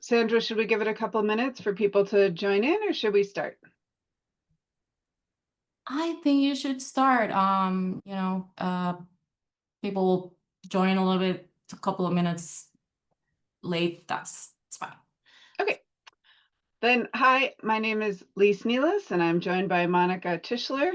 Sandra, should we give it a couple minutes for people to join in, or should we start? I think you should start. People will join a little bit, a couple of minutes late. That's fine. Okay, then hi, my name is Nelis, and I'm joined by Monica Tischler,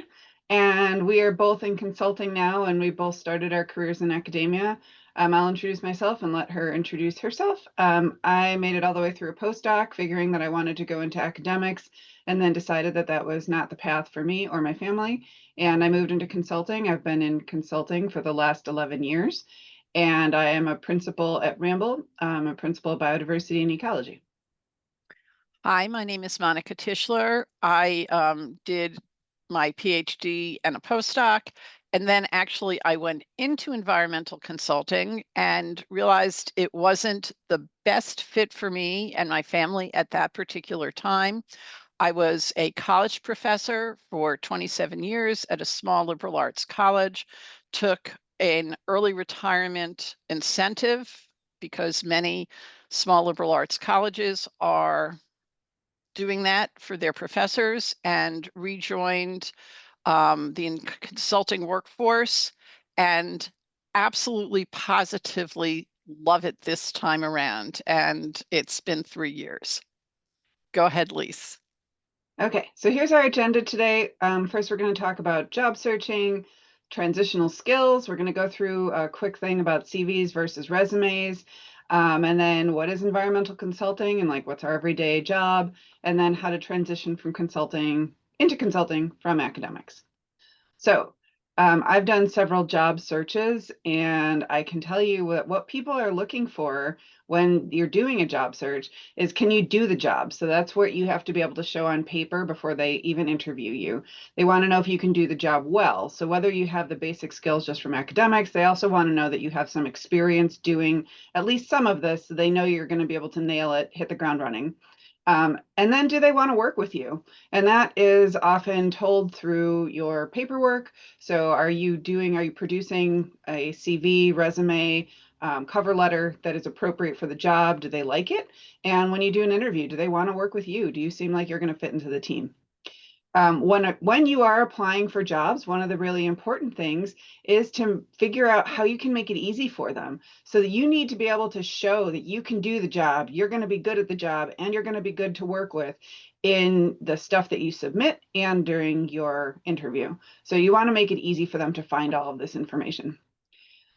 and we are both in consulting now, and we both started our careers in academia. I'll introduce myself and let her introduce herself. I made it all the way through a postdoc, figuring that I wanted to go into academics, and then decided that that was not the path for me or my family. And I moved into consulting. I've been in consulting for the last 11 years, and I am a principal at Ramboll. I'm a principal of biodiversity and ecology. Hi, my name is Monica Tischler. I did my PhD and a postdoc, and then actually I went into environmental consulting and realized it wasn't the best fit for me and my family at that particular time. I was a college professor for 27 years at a small liberal arts college, took an early retirement incentive because many small liberal arts colleges are doing that for their professors, and rejoined the consulting workforce, and absolutely positively love it this time around. And it's been 3 years. Go ahead, Lise. Okay, so here's our agenda today. First, we're going to talk about job searching, transitional skills. We're going to go through a quick thing about CVs versus resumes, and then what is environmental consulting and like what's our everyday job, and then how to transition from consulting into consulting from academics. So I've done several job searches, and I can tell you what people are looking for when you're doing a job search is, can you do the job? So that's what you have to be able to show on paper before they even interview you. They want to know if you can do the job well. So whether you have the basic skills just from academics, they also want to know that you have some experience doing at least some of this, so they know you're going to be able to nail it, hit the ground running. And then do they want to work with you? And that is often told through your paperwork. So are you producing a CV, resume, cover letter that is appropriate for the job? Do they like it? And when you do an interview, do they want to work with you? Do you seem like you're going to fit into the team? When you are applying for jobs, one of the really important things is to figure out how you can make it easy for them. So that you need to be able to show that you can do the job, you're going to be good at the job, and you're going to be good to work with in the stuff that you submit and during your interview. So you want to make it easy for them to find all of this information.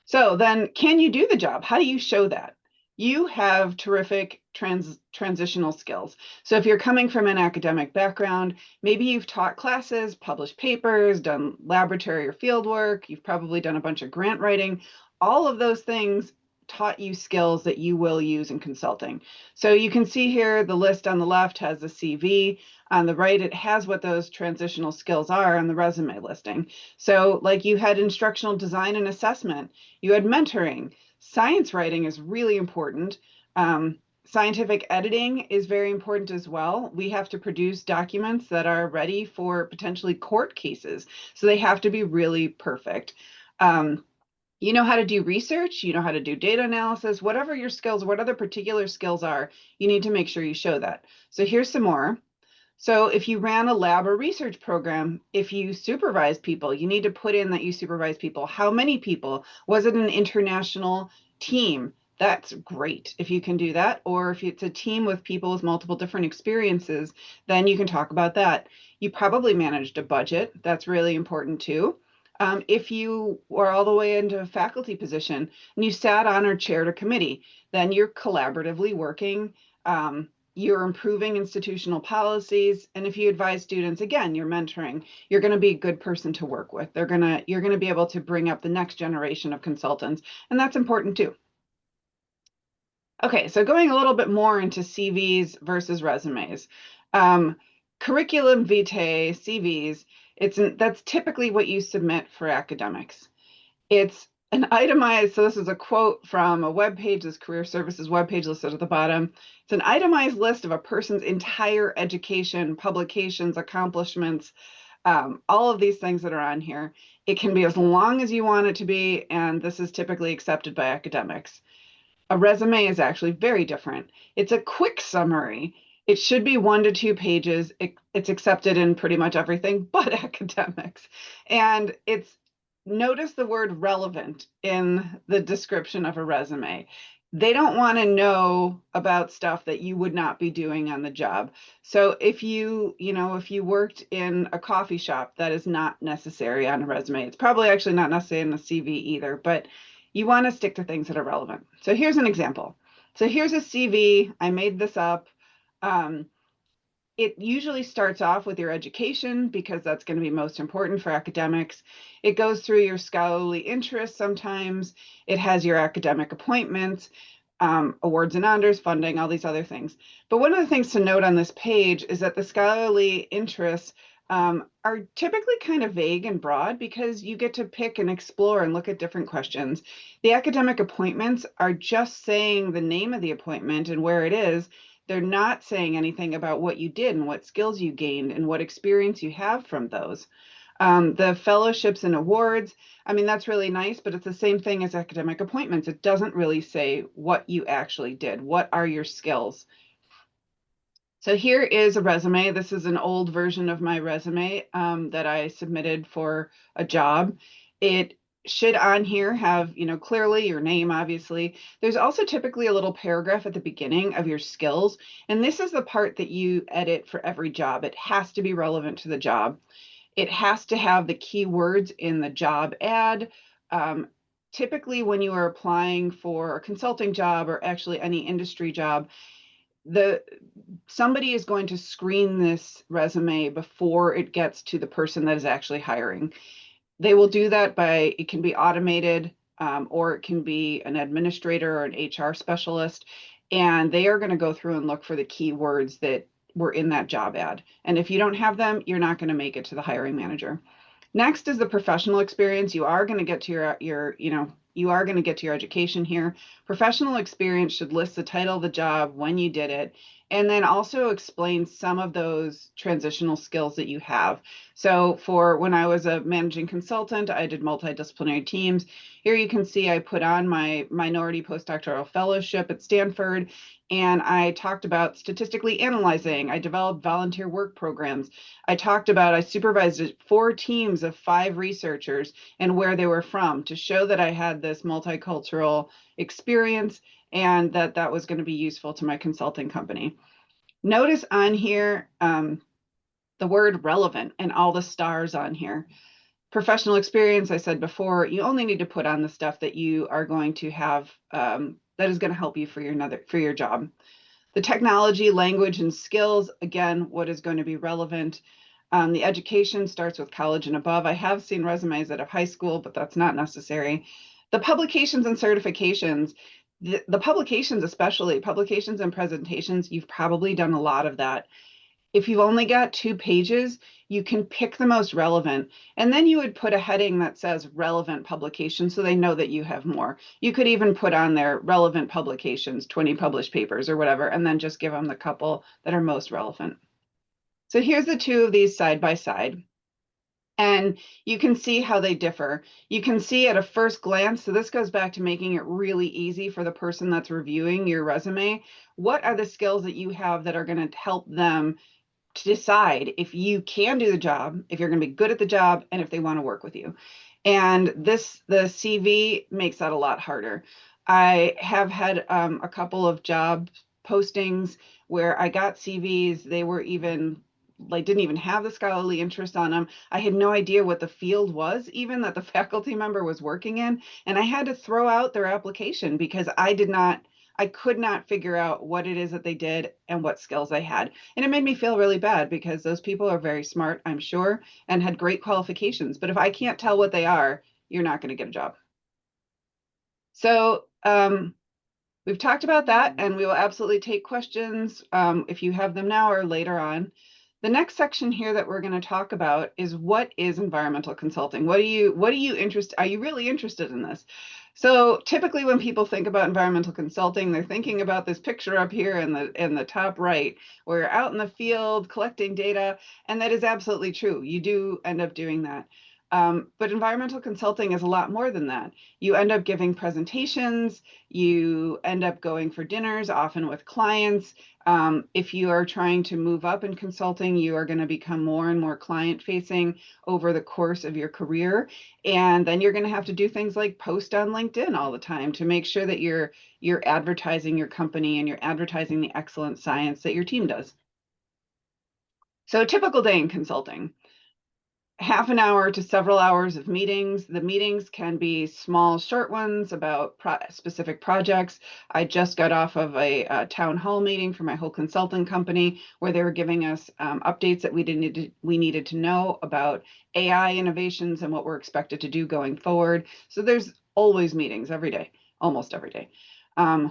So then, can you do the job? How do you show that? You have terrific transitional skills. So if you're coming from an academic background, maybe you've taught classes, published papers, done laboratory or field work, you've probably done a bunch of grant writing. All of those things taught you skills that you will use in consulting. So you can see here the list on the left has the CV. On the right, it has what those transitional skills are on the resume listing. So like you had instructional design and assessment, you had mentoring. Science writing is really important. Scientific editing is very important as well. We have to produce documents that are ready for potentially court cases. So they have to be really perfect. You know how to do research, you know how to do data analysis, whatever your skills, what other particular skills are, you need to make sure you show that. So here's some more. So if you ran a lab or research program, if you supervise people, you need to put in that you supervise people. How many people? Was it an international team? That's great if you can do that. Or if it's a team with people with multiple different experiences, then you can talk about that. You probably managed a budget. That's really important too. If you were all the way into a faculty position and you sat on or chaired a committee, then you're collaboratively working. You're improving institutional policies. And if you advise students, again, you're mentoring, you're going to be a good person to work with. You're going to be able to bring up the next generation of consultants. And that's important too. Okay, so going a little bit more into CVs versus resumes. Curriculum vitae, CVs, that's typically what you submit for academics. It's an itemized, so this is a quote from a web page, this career services web page listed at the bottom. It's an itemized list of a person's entire education, publications, accomplishments, all of these things that are on here. It can be as long as you want it to be, and this is typically accepted by academics. A resume is actually very different. It's a quick summary. It should be 1 to 2 pages. It's accepted in pretty much everything but academics. And notice the word relevant in the description of a resume. They don't want to know about stuff that you would not be doing on the job. So if you worked in a coffee shop, that is not necessary on a resume. It's probably actually not necessary in a CV either, but you want to stick to things that are relevant. So here's an example. So here's a CV. I made this up. It usually starts off with your education because that's going to be most important for academics. It goes through your scholarly interests sometimes. It has your academic appointments, awards and honors, funding, all these other things. But one of the things to note on this page is that the scholarly interests are typically kind of vague and broad because you get to pick and explore and look at different questions. The academic appointments are just saying the name of the appointment and where it is. They're not saying anything about what you did and what skills you gained and what experience you have from those. The fellowships and awards, I mean, that's really nice, but it's the same thing as academic appointments. It doesn't really say what you actually did. What are your skills? So here is a resume. This is an old version of my resume that I submitted for a job. It should on here have, clearly your name, obviously. There's also typically a little paragraph at the beginning of your skills. And this is the part that you edit for every job. It has to be relevant to the job. It has to have the keywords in the job ad. Typically, when you are applying for a consulting job or actually any industry job, somebody is going to screen this resume before it gets to the person that is actually hiring. They will do that by, it can be automated, or it can be an administrator or an HR specialist, and they are going to go through and look for the keywords that were in that job ad. And if you don't have them, you're not going to make it to the hiring manager. Next is the professional experience. You are going to get to your education here. Professional experience should list the title of the job, when you did it, and then also explain some of those transitional skills that you have. So for when I was a managing consultant, I did multidisciplinary teams. Here you can see I put on my minority postdoctoral fellowship at Stanford, and I talked about statistically analyzing. I developed volunteer work programs. I supervised 4 teams of 5 researchers and where they were from to show that I had this multicultural experience and that was going to be useful to my consulting company. Notice on here the word relevant and all the stars on here. Professional experience, I said before, you only need to put on the stuff that you are going to have that is going to help you for your job. The technology, language, and skills, again, what is going to be relevant. The education starts with college and above. I have seen resumes that have high school, but that's not necessary. The publications and certifications, the publications, especially publications and presentations, you've probably done a lot of that. If you've only got 2 pages, you can pick the most relevant, and then you would put a heading that says relevant publications so they know that you have more. You could even put on there relevant publications, 20 published papers or whatever, and then just give them the couple that are most relevant. So here's the 2 of these side by side. And you can see how they differ. You can see at a first glance, so this goes back to making it really easy for the person that's reviewing your resume. What are the skills that you have that are going to help them to decide if you can do the job, if you're going to be good at the job, and if they want to work with you? And the CV makes that a lot harder. I have had a couple of job postings where I got CVs, they were didn't even have the scholarly interest on them. I had no idea what the field was, even that the faculty member was working in, and I had to throw out their application because I could not figure out what it is that they did and what skills they had. And it made me feel really bad because those people are very smart, I'm sure, and had great qualifications. But if I can't tell what they are, you're not going to get a job. So we've talked about that, and we will absolutely take questions if you have them now or later on. The next section here that we're going to talk about is what is environmental consulting? Are you really interested in this? So typically when people think about environmental consulting, they're thinking about this picture up here in the top right, where you're out in the field collecting data, and that is absolutely true. You do end up doing that. But environmental consulting is a lot more than that. You end up giving presentations, you end up going for dinners, often with clients. If you are trying to move up in consulting, you are going to become more and more client facing over the course of your career. And then you're going to have to do things like post on LinkedIn all the time to make sure that you're advertising your company and you're advertising the excellent science that your team does. So a typical day in consulting. Half an hour to several hours of meetings. The meetings can be small, short ones about specific projects. I just got off of a town hall meeting for my whole consulting company where they were giving us updates that we needed to know about AI innovations and what we're expected to do going forward. So there's always meetings every day, almost every day.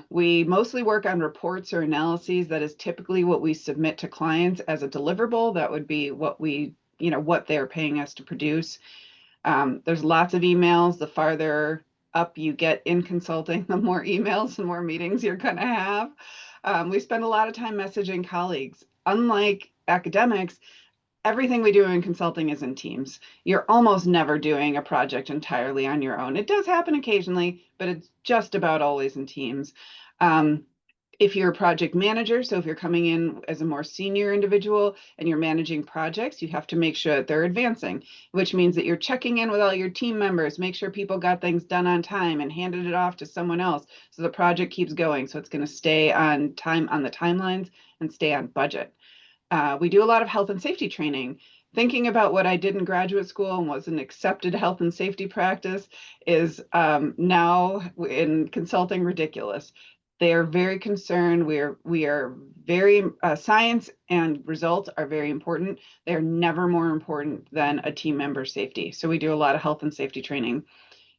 We mostly work on reports or analyses. That is typically what we submit to clients as a deliverable. That would be what they're paying us to produce. There's lots of emails. The farther up you get in consulting, the more emails and more meetings you're going to have. We spend a lot of time messaging colleagues. Unlike academics, everything we do in consulting is in teams. You're almost never doing a project entirely on your own. It does happen occasionally, but it's just about always in teams. If you're a project manager, so if you're coming in as a more senior individual and you're managing projects, you have to make sure that they're advancing, which means that you're checking in with all your team members, make sure people got things done on time and handed it off to someone else so the project keeps going. So it's going to stay on time on the timelines and stay on budget. We do a lot of health and safety training. Thinking about what I did in graduate school and was an accepted health and safety practice is now in consulting ridiculous. They are very concerned. We are very science and results are very important. They're never more important than a team member safety. So we do a lot of health and safety training.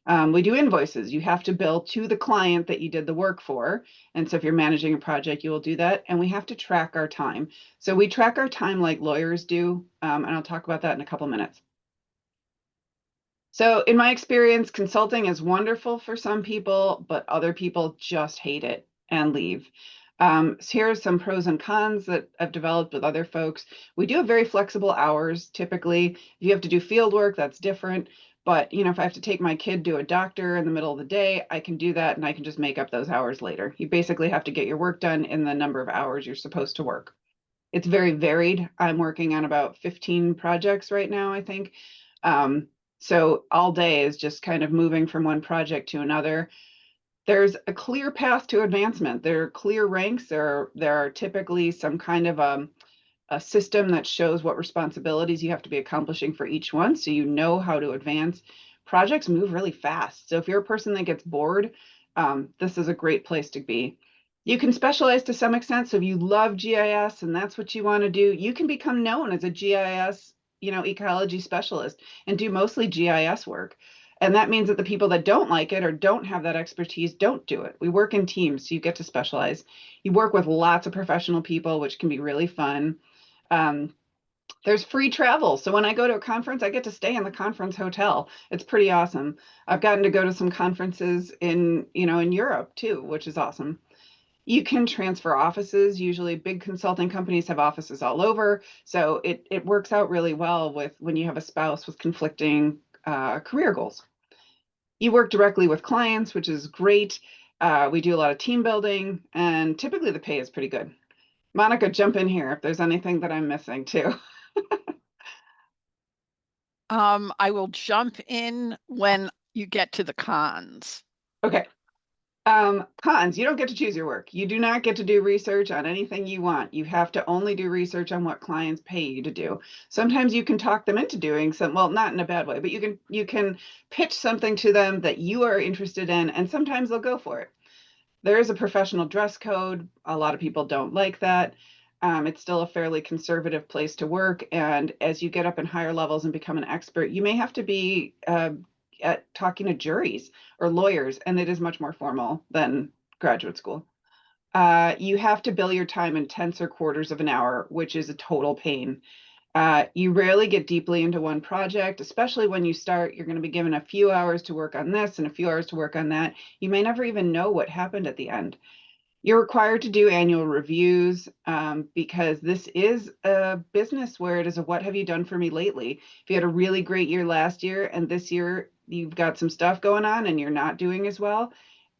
We do invoices. You have to bill to the client that you did the work for. And so if you're managing a project, you will do that. And we have to track our time. So we track our time like lawyers do. And I'll talk about that in a couple minutes. So in my experience, consulting is wonderful for some people, but other people just hate it and leave. So here are some pros and cons that I've developed with other folks. We do have very flexible hours. Typically, if you have to do field work, that's different. But if I have to take my kid to a doctor in the middle of the day, I can do that and I can just make up those hours later. You basically have to get your work done in the number of hours you're supposed to work. It's very varied. I'm working on about 15 projects right now, I think. So all day is just kind of moving from one project to another. There's a clear path to advancement. There are clear ranks. There are typically some kind of a system that shows what responsibilities you have to be accomplishing for each one, so you know how to advance. Projects move really fast. So if you're a person that gets bored, this is a great place to be. You can specialize to some extent. So if you love GIS and that's what you want to do, you can become known as a GIS, ecology specialist and do mostly GIS work. And that means that the people that don't like it or don't have that expertise don't do it. We work in teams, so you get to specialize. You work with lots of professional people, which can be really fun. There's free travel. So when I go to a conference, I get to stay in the conference hotel. It's pretty awesome. I've gotten to go to some conferences in Europe too, which is awesome. You can transfer offices. Usually big consulting companies have offices all over. So it works out really well with when you have a spouse with conflicting career goals. You work directly with clients, which is great. We do a lot of team building and typically the pay is pretty good. Monica, jump in here if there's anything that I'm missing too. I will jump in when you get to the cons. Okay. Cons, you don't get to choose your work. You do not get to do research on anything you want. You have to only do research on what clients pay you to do. Sometimes you can talk them into doing some, well, not in a bad way, but you can pitch something to them that you are interested in, and sometimes they'll go for it. There is a professional dress code. A lot of people don't like that. It's still a fairly conservative place to work. And as you get up in higher levels and become an expert, you may have to be at talking to juries or lawyers, and it is much more formal than graduate school. You have to bill your time in tenths or quarters of an hour, which is a total pain. You rarely get deeply into one project, especially when you start. You're going to be given a few hours to work on this and a few hours to work on that. You may never even know what happened at the end. You're required to do annual reviews because this is a business where it is a what have you done for me lately? If you had a really great year last year and this year you've got some stuff going on and you're not doing as well,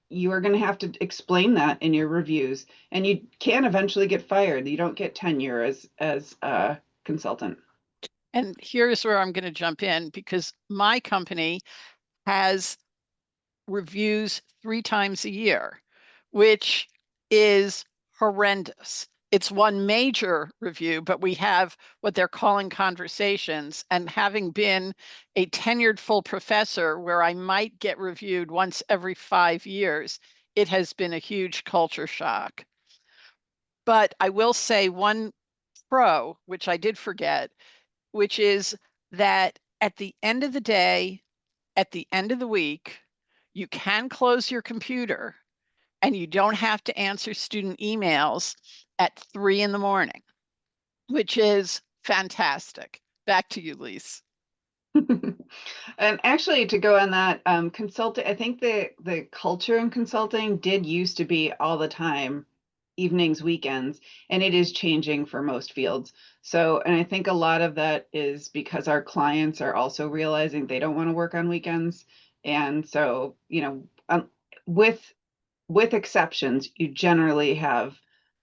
you are going to have to explain that in your reviews, and you can eventually get fired. You don't get tenure as a consultant. And here's where I'm going to jump in, because my company has reviews 3 times a year, which is horrendous. It's one major review, but we have what they're calling conversations. And having been a tenured full professor where I might get reviewed once every 5 years, it has been a huge culture shock. But I will say one pro, which I did forget, which is that at the end of the day, at the end of the week, you can close your computer and you don't have to answer student emails at 3 in the morning, which is fantastic. Back to you, Lise. And actually, to go on that, consulting, I think the culture in consulting did used to be all the time, evenings, weekends, and it is changing for most fields. So, and I think a lot of that is because our clients are also realizing they don't want to work on weekends. And so, with exceptions, you generally have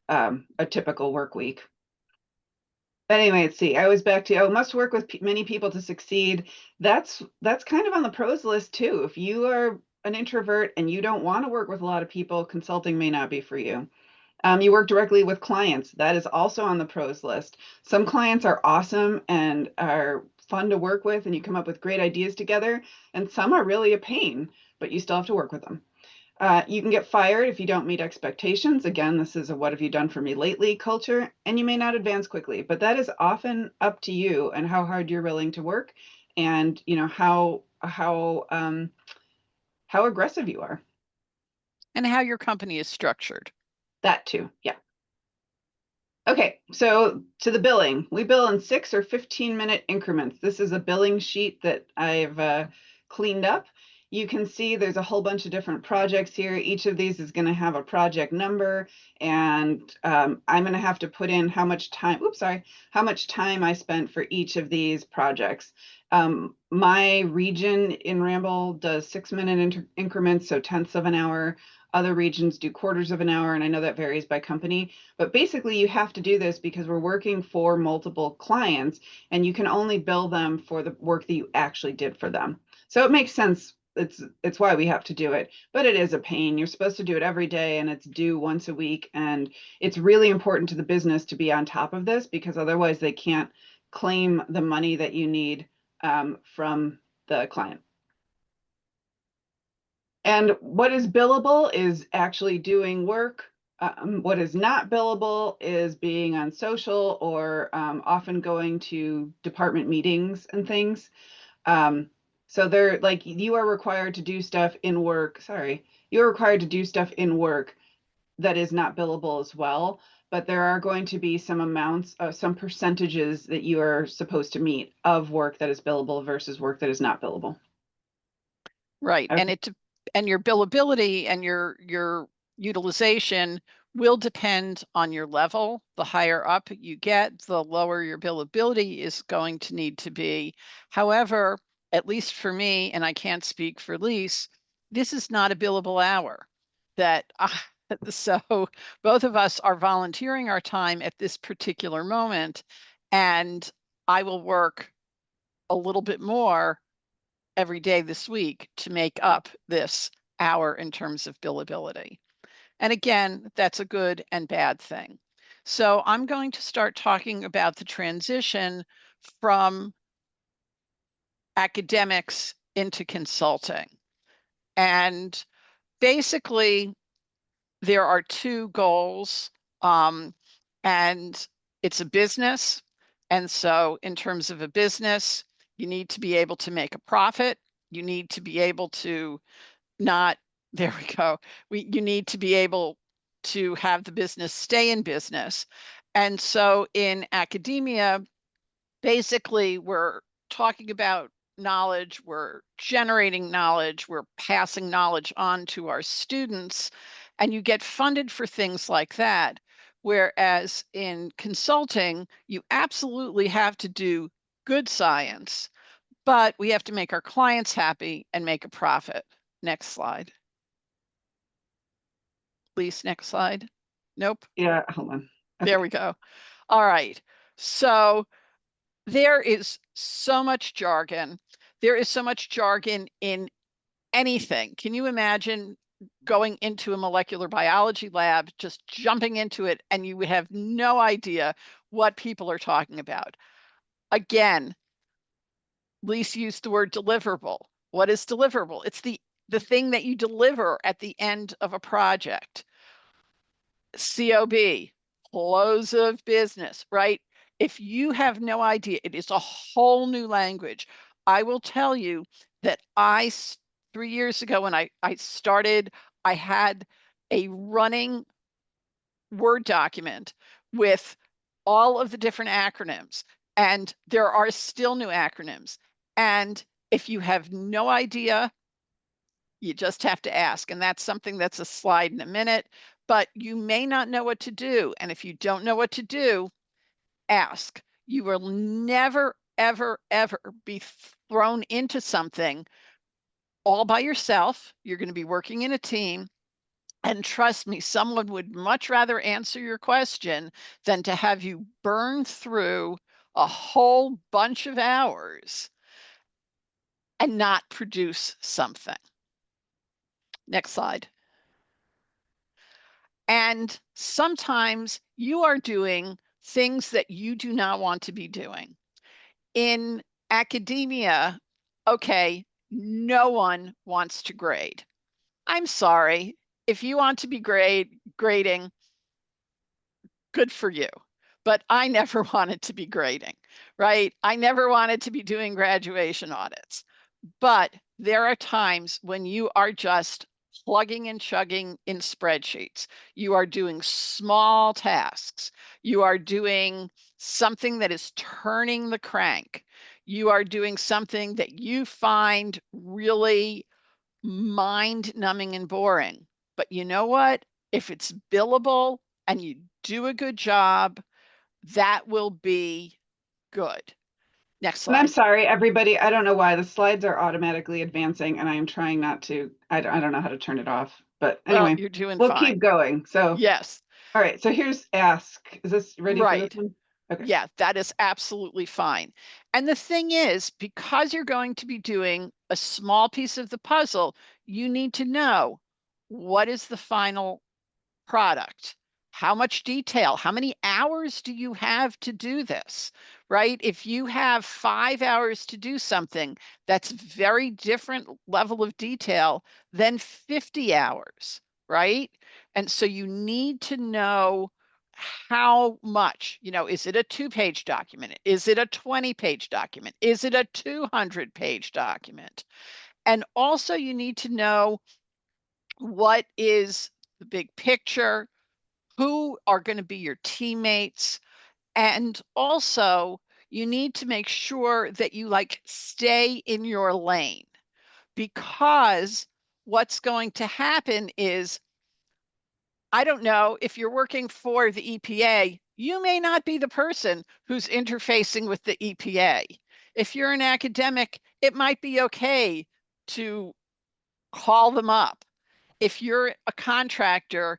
a typical work week. But anyway, let's see. I was back to must work with many people to succeed. That's kind of on the pros list too. If you are an introvert and you don't want to work with a lot of people, consulting may not be for you. You work directly with clients. That is also on the pros list. Some clients are awesome and are fun to work with, and you come up with great ideas together. And some are really a pain, but you still have to work with them. You can get fired if you don't meet expectations. Again, this is a what have you done for me lately culture, and you may not advance quickly, but that is often up to you and how hard you're willing to work, and how aggressive you are. And how your company is structured. That too, yeah. Okay, so to the billing. We bill in 6 or 15-minute increments. This is a billing sheet that I've cleaned up. You can see there's a whole bunch of different projects here. Each of these is going to have a project number, and I'm going to have to put in how much time, how much time I spent for each of these projects. My region in Ramboll does 6-minute increments, so tenths of an hour. Other regions do quarters of an hour, and I know that varies by company. But basically, you have to do this because we're working for multiple clients, and you can only bill them for the work that you actually did for them. So it makes sense. It's why we have to do it, but it is a pain. You're supposed to do it every day, and it's due once a week. And it's really important to the business to be on top of this, because otherwise they can't claim the money that you need from the client. And what is billable is actually doing work. What is not billable is being on social or often going to department meetings and things. So they're like, you are required to do stuff in work. Sorry, you're required to do stuff in work that is not billable as well. But there are going to be some amounts, some percentages that you are supposed to meet of work that is billable versus work that is not billable. Right. Okay. And your billability and your utilization will depend on your level. The higher up you get, the lower your billability is going to need to be. However, at least for me, and I can't speak for Lise, this is not a billable hour. So both of us are volunteering our time at this particular moment, and I will work a little bit more every day this week to make up this hour in terms of billability. And again, that's a good and bad thing. So I'm going to start talking about the transition from academics into consulting. And basically, there are 2 goals, and it's a business. And so in terms of a business, you need to be able to make a profit. You need to be able to not, there we go. You need to be able to have the business stay in business. And so in academia, basically we're talking about knowledge, we're generating knowledge, we're passing knowledge on to our students. And you get funded for things like that. Whereas in consulting, you absolutely have to do good science, but we have to make our clients happy and make a profit. Next slide. Please, next slide. Nope. Yeah, hold on. Okay. There we go. All right. So there is so much jargon. There is so much jargon in anything. Can you imagine going into a molecular biology lab, just jumping into it, and you would have no idea what people are talking about? Again, Lisa used the word deliverable. What is deliverable? It's the thing that you deliver at the end of a project. COB, close of business, right? If you have no idea, it is a whole new language. I will tell you that 3 years ago when I started, I had a running Word document with all of the different acronyms, and there are still new acronyms. And if you have no idea, you just have to ask. And that's something that's a slide in a minute, but you may not know what to do. And if you don't know what to do, ask. You will never, ever, ever be thrown into something all by yourself. You're going to be working in a team. And trust me, someone would much rather answer your question than to have you burn through a whole bunch of hours and not produce something. Next slide. And sometimes you are doing things that you do not want to be doing. In academia, okay, no one wants to grade. I'm sorry. If you want to be grading, good for you. But I never wanted to be grading, right? I never wanted to be doing graduation audits. But there are times when you are just plugging and chugging in spreadsheets. You are doing small tasks. You are doing something that is turning the crank. You are doing something that you find really mind-numbing and boring. But you know what? If it's billable and you do a good job, that will be good. Next And I'm slide. sorry, everybody. I don't know why the slides are automatically advancing, and I am trying not to. I don't know how to turn it off. But Well, anyway, you're doing we'll fine. keep going. So, Yes, all right. So here's ask. Is this ready for this right. one? Okay. Yeah, that is absolutely fine. And the thing is, because you're going to be doing a small piece of the puzzle, you need to know what is the final product. How much detail? How many hours do you have to do this, right? If you have 5 hours to do something, that's very different level of detail than 50 hours, right? And so you need to know how much, is it a 2-page document? Is it a 20-page document? Is it a 200-page document? And also you need to know what is the big picture, who are going to be your teammates, and also you need to make sure that you stay in your lane, because what's going to happen is, I don't know, if you're working for the EPA, you may not be the person who's interfacing with the EPA. If you're an academic, it might be okay to call them up. If you're a contractor,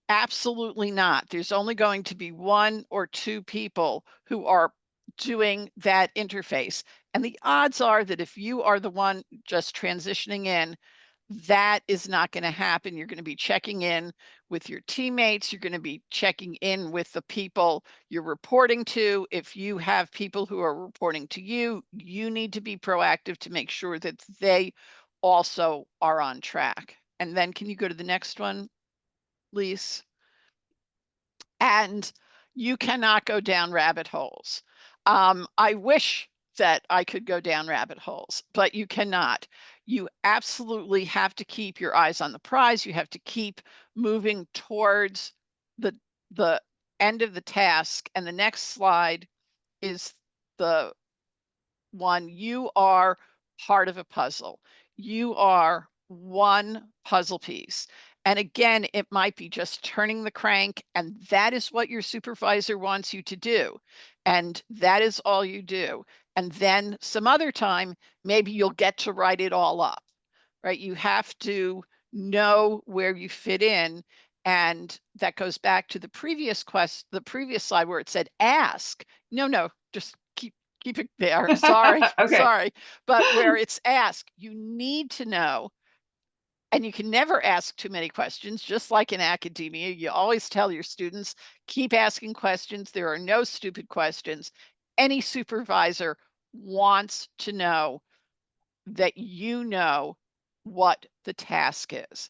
absolutely not. There's only going to be 1 or 2 people who are doing that interface. And the odds are that if you are the one just transitioning in, that is not going to happen. You're going to be checking in with your teammates. You're going to be checking in with the people you're reporting to. If you have people who are reporting to you, you need to be proactive to make sure that they also are on track. And then can you go to the next one, Lise? And you cannot go down rabbit holes. I wish that I could go down rabbit holes, but you cannot. You absolutely have to keep your eyes on the prize. You have to keep moving towards the end of the task. And the next slide is the one. You are part of a puzzle. You are one puzzle piece. And again, it might be just turning the crank, and that is what your supervisor wants you to do. And that is all you do. And then some other time, maybe you'll get to write it all up, right? You have to know where you fit in. And that goes back to the previous slide where it said ask. No, just keep it there. Sorry, Okay. sorry. But where it's ask, you need to know. And you can never ask too many questions, just like in academia. You always tell your students, keep asking questions. There are no stupid questions. Any supervisor wants to know that you know what the task is.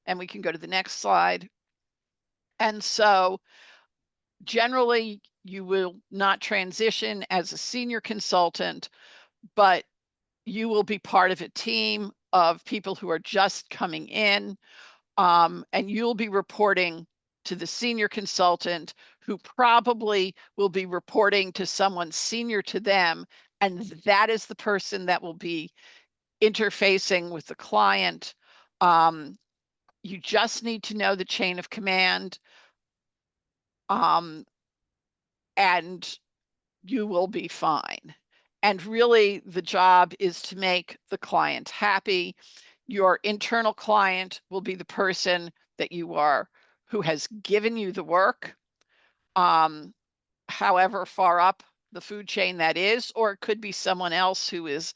And we can go to the next slide. And so generally, you will not transition as a senior consultant, but you will be part of a team of people who are just coming in. And you'll be reporting to the senior consultant, who probably will be reporting to someone senior to them. And that is the person that will be interfacing with the client. You just need to know the chain of command, and you will be fine. And really, the job is to make the client happy. Your internal client will be the person that who has given you the work, however far up the food chain that is, or it could be someone else who is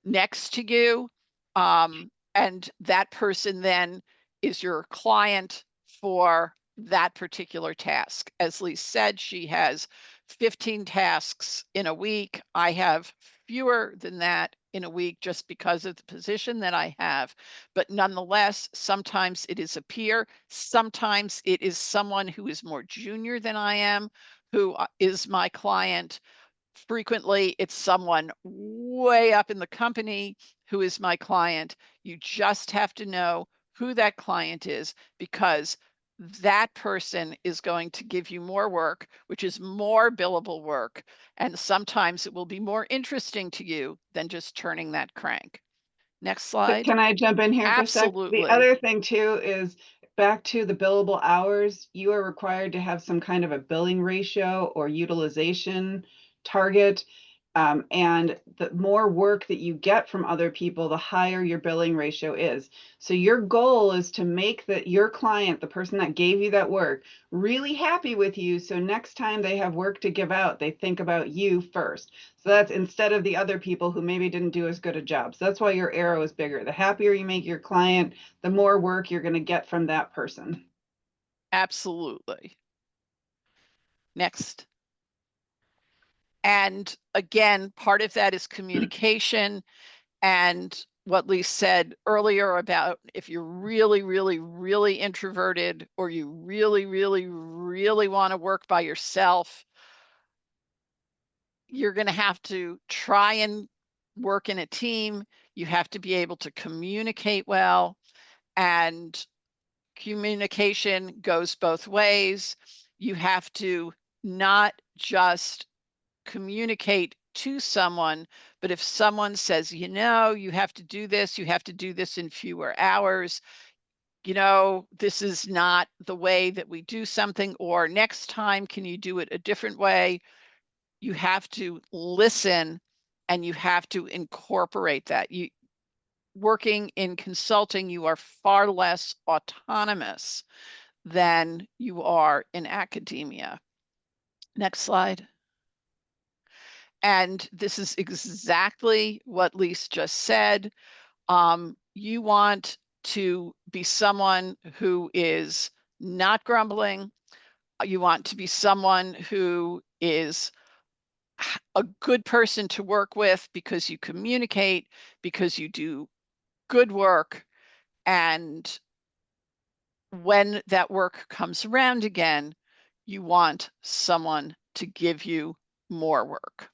next to you. And that person then is your client for that particular task. As Lise said, she has 15 tasks in a week. I have fewer than that in a week just because of the position that I have. But nonetheless, sometimes it is a peer, sometimes it is someone who is more junior than I am, who is my client. Frequently, it's someone way up in the company who is my client. You just have to know who that client is, because that person is going to give you more work, which is more billable work. And sometimes it will be more interesting to you than just turning that crank. Next slide. Can I jump in here for a sec? Absolutely. The other thing too is back to the billable hours, you are required to have some kind of a billing ratio or utilization target. And the more work that you get from other people, the higher your billing ratio is. So your goal is to make your client, the person that gave you that work, really happy with you. So next time they have work to give out, they think about you first. So that's instead of the other people who maybe didn't do as good a job. So that's why your arrow is bigger. The happier you make your client, the more work you're going to get from that person. Absolutely. Next. And again, part of that is communication. And what Lise said earlier about if you're really, really, really introverted, or you really, really, really want to work by yourself, you're going to have to try and work in a team. You have to be able to communicate well, and communication goes both ways. You have to not just communicate to someone, but if someone says, you have to do this, you have to do this in fewer hours, this is not the way that we do something, or next time, can you do it a different way? You have to listen, and you have to incorporate that. Working in consulting, you are far less autonomous than you are in academia. Next slide. And this is exactly what Lise just said. You want to be someone who is not grumbling. You want to be someone who is a good person to work with, because you communicate, because you do good work. And when that work comes around again, you want someone to give you more work.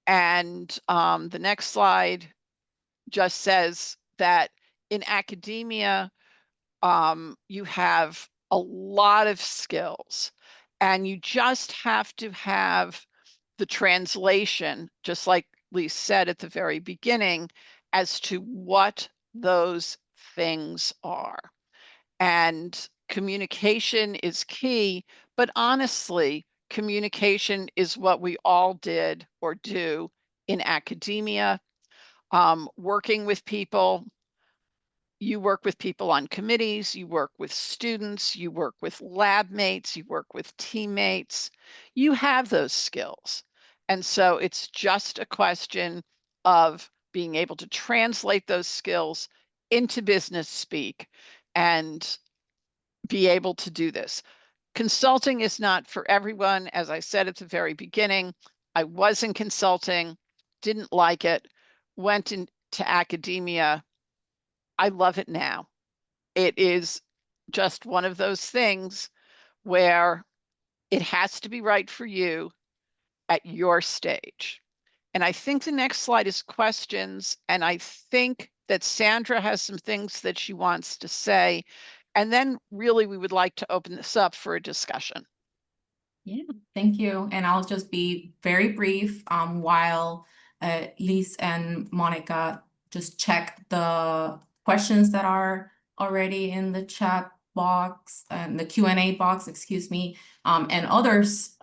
And the next slide just says that in academia, you have a lot of skills, and you just have to have the translation, just like Lise said at the very beginning, as to what those things are. And communication is key, but honestly, communication is what we all did or do in academia, working with people. You work with people on committees, you work with students, you work with lab mates, you work with teammates. You have those skills. And so it's just a question of being able to translate those skills into business speak and be able to do this. Consulting is not for everyone. As I said at the very beginning, I was in consulting, didn't like it, went into academia. I love it now. It is just one of those things where it has to be right for you at your stage. And I think the next slide is questions. And I think that Sandra has some things that she wants to say. And then really we would like to open this up for a discussion. Yeah, thank you. And I'll just be very brief while Liz and Monica just check the questions that are already in the chat box and the Q&A box, excuse me, and others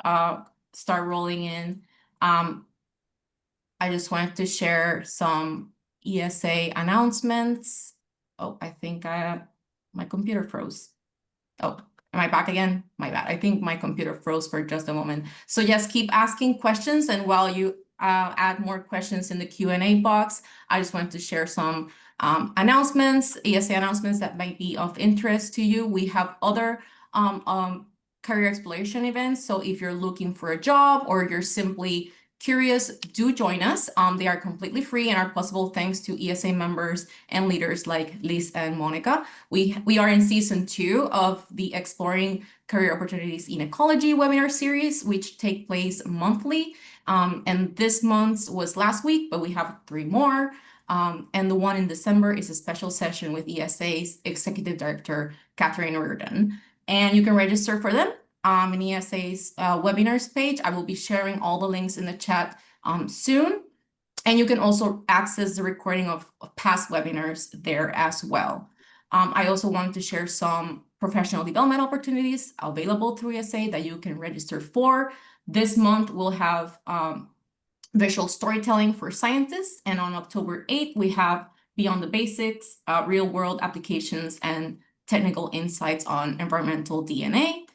start rolling in. I just wanted to share some ESA announcements. Oh, I think my computer froze. Oh, am I back again? My bad. I think my computer froze for just a moment. So yes, keep asking questions. And while you add more questions in the Q&A box, I just wanted to share some announcements, ESA announcements that might be of interest to you. We have other career exploration events. So if you're looking for a job or you're simply curious, do join us. They are completely free and are possible thanks to ESA members and leaders like Liz and Monica. We are in season 2 of the Exploring Career Opportunities in Ecology webinar series, which take place monthly. And this month was last week, but we have 3 more. And the one in December is a special session with ESA's Executive Director, Catherine Reardon. And you can register for them in ESA's webinars page. I will be sharing all the links in the chat soon. And you can also access the recording of past webinars there as well. I also wanted to share some professional development opportunities available through ESA that you can register for. This month, we'll have visual storytelling for scientists. And on October 8th, we have Beyond the Basics, real-world applications and technical insights on environmental DNA.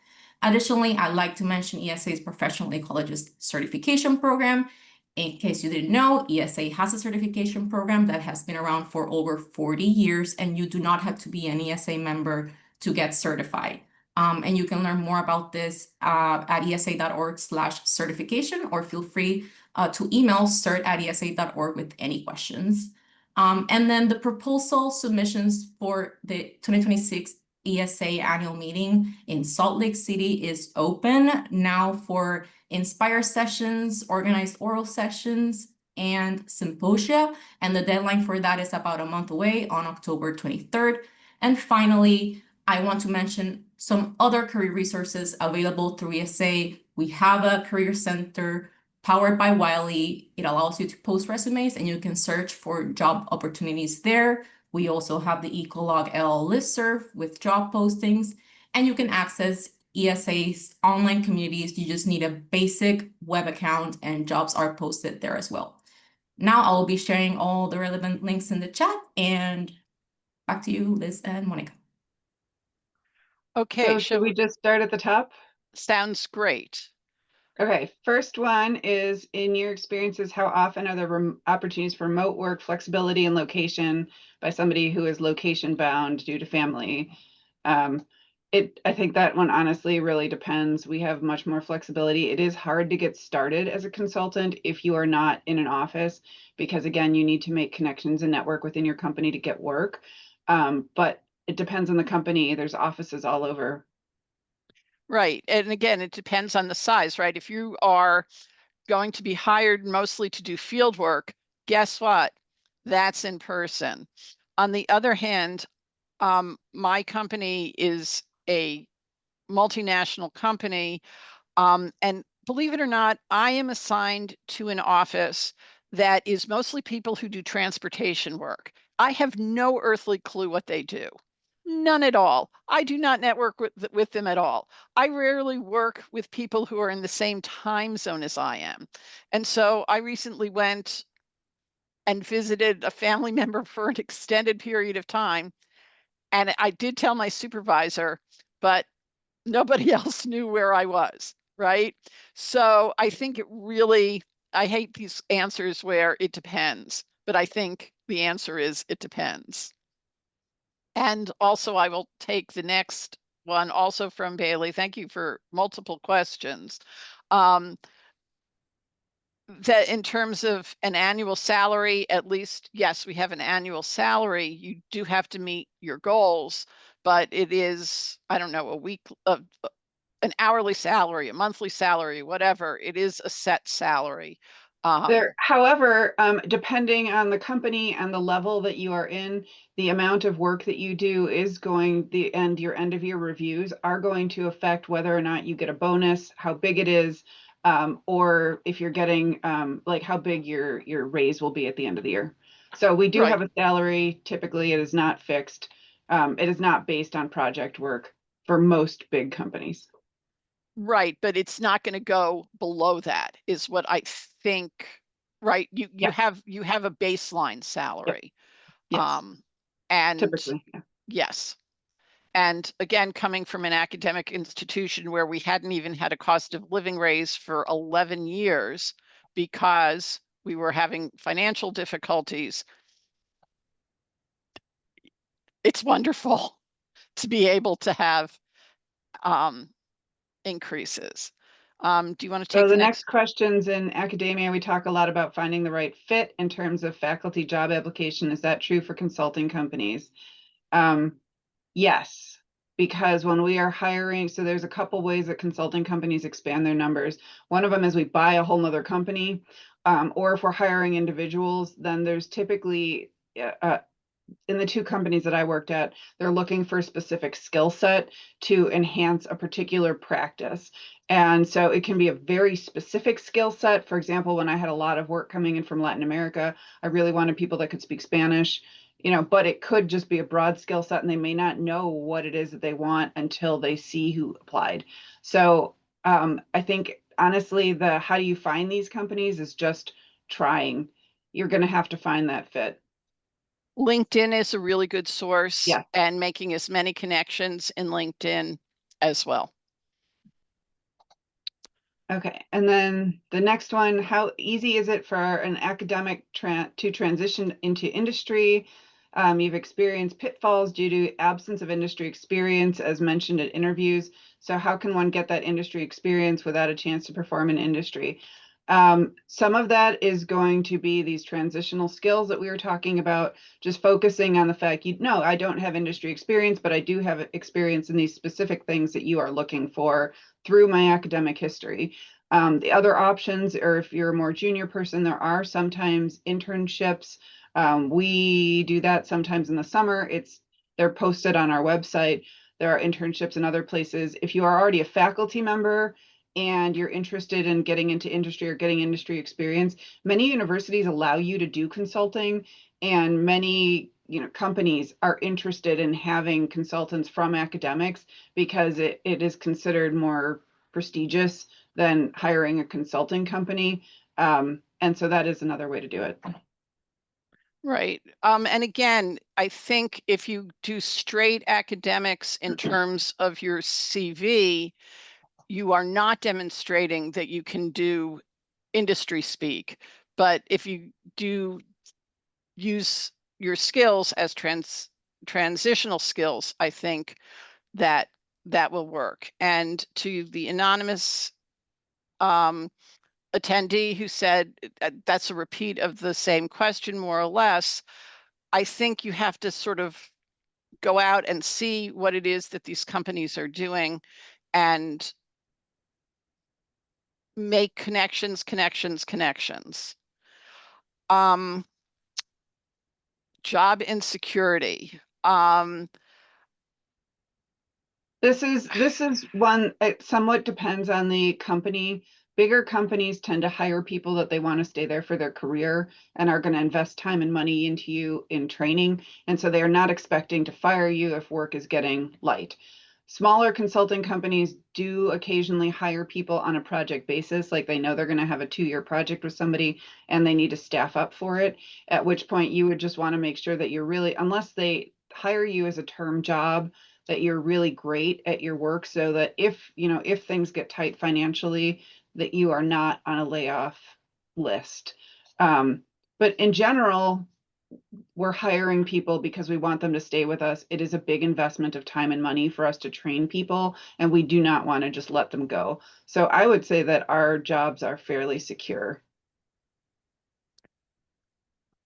Additionally, I'd like to mention ESA's Professional Ecologist Certification Program. In case you didn't know, ESA has a certification program that has been around for over 40 years, and you do not have to be an ESA member to get certified. And you can learn more about this at esa.org/certification, or feel free to email cert@esa.org with any questions. And then the proposal submissions for the 2026 ESA annual meeting in Salt Lake City is open now for Inspire sessions, organized oral sessions, and symposia. And the deadline for that is about a month away on October 23rd. And finally, I want to mention some other career resources available through ESA. We have a career center powered by Wiley. It allows you to post resumes and you can search for job opportunities there. We also have the Ecolog L listserv with job postings, and you can access ESA's online communities. You just need a basic web account and jobs are posted there as well. Now I will be sharing all the relevant links in the chat, and back to you, Liz and Monica. Okay, So should we just start at the top? Sounds great. Okay, first one is, in your experiences, how often are there opportunities for remote work, flexibility, and location by somebody who is location bound due to family? I think that one honestly really depends. We have much more flexibility. It is hard to get started as a consultant if you are not in an office, because again, you need to make connections and network within your company to get work. But it depends on the company. There's offices all over. Right. And again, it depends on the size, right? If you are going to be hired mostly to do field work, guess what? That's in person. On the other hand, my company is a multinational company. And believe it or not, I am assigned to an office that is mostly people who do transportation work. I have no earthly clue what they do. None at all. I do not network with them at all. I rarely work with people who are in the same time zone as I am. And so I recently went and visited a family member for an extended period of time. And I did tell my supervisor, but nobody else knew where I was, right? So I think it really, I hate these answers where it depends, but I think the answer is it depends. And also I will take the next one also from Bailey. Thank you for multiple questions. That in terms of an annual salary, at least, yes, we have an annual salary. You do have to meet your goals, but it is, I don't know, a week of an hourly salary, a monthly salary, whatever. It is a set salary. However, depending on the company and the level that you are in, the amount of work that you do is going, your end of year reviews are going to affect whether or not you get a bonus, how big it is, or if you're getting like how big your raise will be at the end of the year. So we do Right. have a salary. Typically, it is not fixed. It is not based on project work for most big companies. Right, but it's not going to go below that, is what I think. Right, you Yes. have a baseline salary. Yes. And Typically, yeah. yes. And again, coming from an academic institution where we hadn't even had a cost of living raise for 11 years because we were having financial difficulties, it's wonderful to be able to have increases. Do you want to So take the the next? next questions in academia, we talk a lot about finding the right fit in terms of faculty job application. Is that true for consulting companies? Yes, because when we are hiring, so there's a couple ways that consulting companies expand their numbers. One of them is we buy a whole nother company, or if we're hiring individuals, then there's typically in the two companies that I worked at, they're looking for a specific skill set to enhance a particular practice. And so it can be a very specific skill set. For example, when I had a lot of work coming in from Latin America, I really wanted people that could speak Spanish, but it could just be a broad skill set and they may not know what it is that they want until they see who applied. So I think honestly, the how do you find these companies is just trying. You're going to have to find that fit. LinkedIn is a really good source, Yeah. and making as many connections in LinkedIn as well. Okay, and then the next one, how easy is it for an academic to transition into industry? You've experienced pitfalls due to absence of industry experience, as mentioned at interviews. So how can one get that industry experience without a chance to perform in industry? Some of that is going to be these transitional skills that we were talking about, just focusing on the fact, I don't have industry experience, but I do have experience in these specific things that you are looking for through my academic history. The other options, or if you're a more junior person, there are sometimes internships. We do that sometimes in the summer. They're posted on our website. There are internships in other places. If you are already a faculty member and you're interested in getting into industry or getting industry experience, many universities allow you to do consulting, and many companies are interested in having consultants from academics because it is considered more prestigious than hiring a consulting company. And so that is another way to do it. Right. And again, I think if you do straight academics in terms of your CV, you are not demonstrating that you can do industry speak. But if you do use your skills as transitional skills, I think that will work. And to the anonymous attendee who said that's a repeat of the same question, more or less, I think you have to sort of go out and see what it is that these companies are doing and make connections. Job insecurity. This is one, it somewhat depends on the company. bigger companies tend to hire people that they want to stay there for their career and are going to invest time and money into you in training. And so they are not expecting to fire you if work is getting light. Smaller consulting companies do occasionally hire people on a project basis, like they know they're going to have a 2-year project with somebody and they need to staff up for it, at which point you would just want to make sure that you're really, unless they hire you as a term job, that you're really great at your work so that if things get tight financially, that you are not on a layoff list. But in general, we're hiring people because we want them to stay with us. It is a big investment of time and money for us to train people, and we do not want to just let them go. So I would say that our jobs are fairly secure.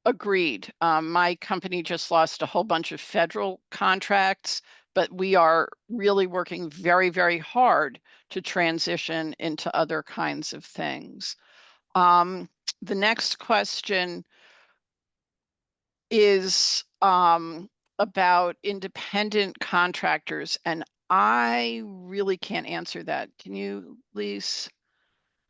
Agreed. My company just lost a whole bunch of federal contracts, but we are really working very, very hard to transition into other kinds of things. The next question is about independent contractors, and I really can't answer that. Can you, Lise?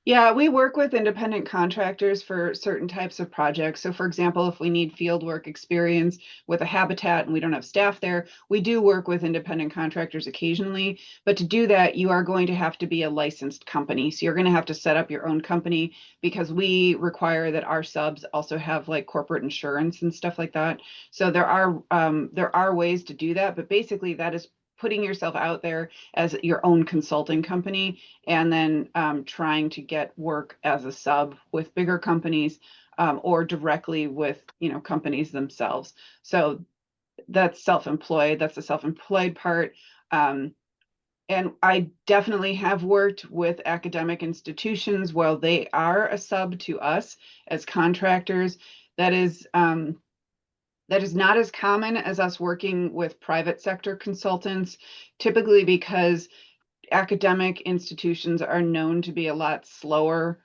Yeah, we work with independent contractors for certain types of projects. So for example, if we need field work experience with a habitat and we don't have staff there, we do work with independent contractors occasionally. But to do that, you are going to have to be a licensed company. So you're going to have to set up your own company because we require that our subs also have like corporate insurance and stuff like that. So there are ways to do that, but basically that is putting yourself out there as your own consulting company and then trying to get work as a sub with bigger companies or directly with companies themselves. So that's self-employed. That's the self-employed part. And I definitely have worked with academic institutions while they are a sub to us as contractors. That is not as common as us working with private sector consultants, typically because academic institutions are known to be a lot slower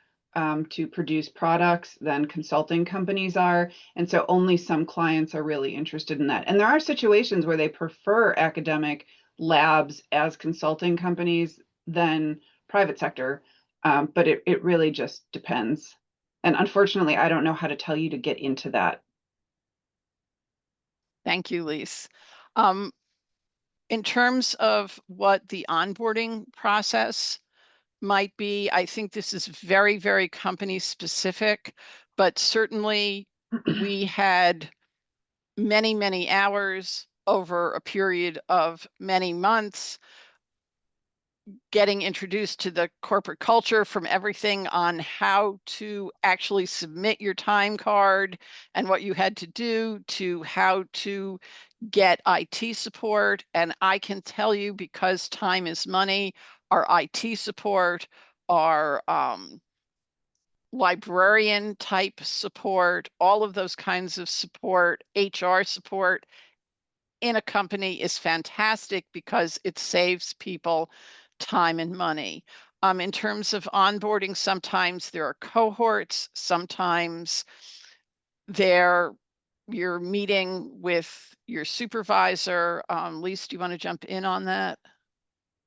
to produce products than consulting companies are. And so only some clients are really interested in that. And there are situations where they prefer academic labs as consulting companies than private sector, but it really just depends. And unfortunately, I don't know how to tell you to get into that. Thank you, Lise. In terms of what the onboarding process might be, I think this is very, very company specific, but certainly we had many, many hours over a period of many months getting introduced to the corporate culture, from everything on how to actually submit your time card and what you had to do to how to get IT support. And I can tell you, because time is money, our IT support, our librarian type support, all of those kinds of support, HR support in a company is fantastic because it saves people time and money. In terms of onboarding, sometimes there are cohorts, sometimes you're meeting with your supervisor. Lise, do you want to jump in on that?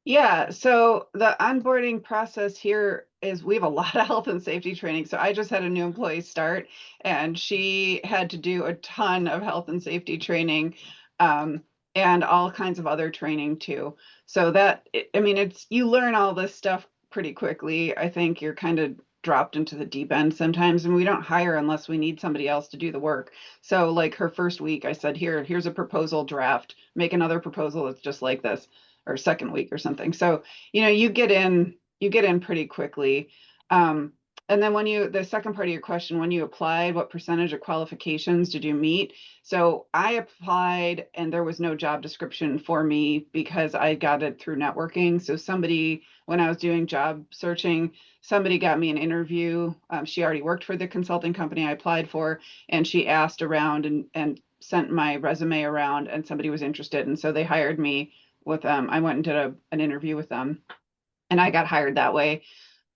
Yeah, so the onboarding process here is we have a lot of health and safety training. So I just had a new employee start and she had to do a ton of health and safety training and all kinds of other training too. So you learn all this stuff pretty quickly. I think you're kind of dropped into the deep end sometimes, and we don't hire unless we need somebody else to do the work. So like her first week, I said, here's a proposal draft, make another proposal that's just like this, or second week or something. So, you get in pretty quickly. And then the second part of your question, when you applied, what percentage of qualifications did you meet? So I applied and there was no job description for me because I got it through networking. So when I was doing job searching, somebody got me an interview. She already worked for the consulting company I applied for, and she asked around and sent my resume around, and somebody was interested. And so they hired me with I went and did an interview with them and I got hired that way.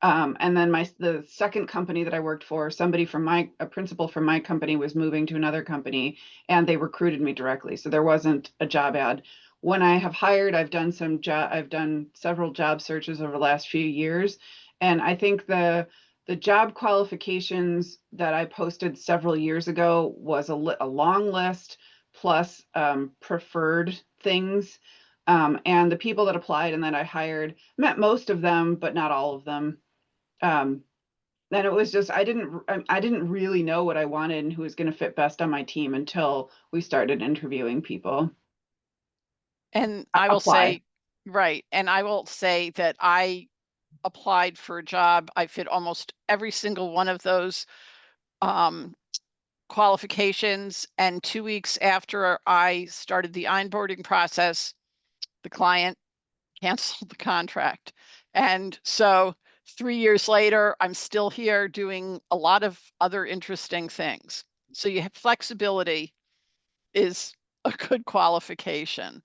And then the second company that I worked for, a principal from my company was moving to another company and they recruited me directly. So there wasn't a job ad. When I have hired, I've done several job searches over the last few years. And I think the job qualifications that I posted several years ago was a long list plus preferred things. And the people that applied and that I hired met most of them, but not all of them. And it was just I didn't really know what I wanted and who was going to fit best on my team until we started interviewing people. And I will Apply. say, right, and I will say that I applied for a job. I fit almost every single one of those qualifications. And 2 weeks after I started the onboarding process, the client canceled the contract. And so 3 years later, I'm still here doing a lot of other interesting things. So you have flexibility is a good qualification.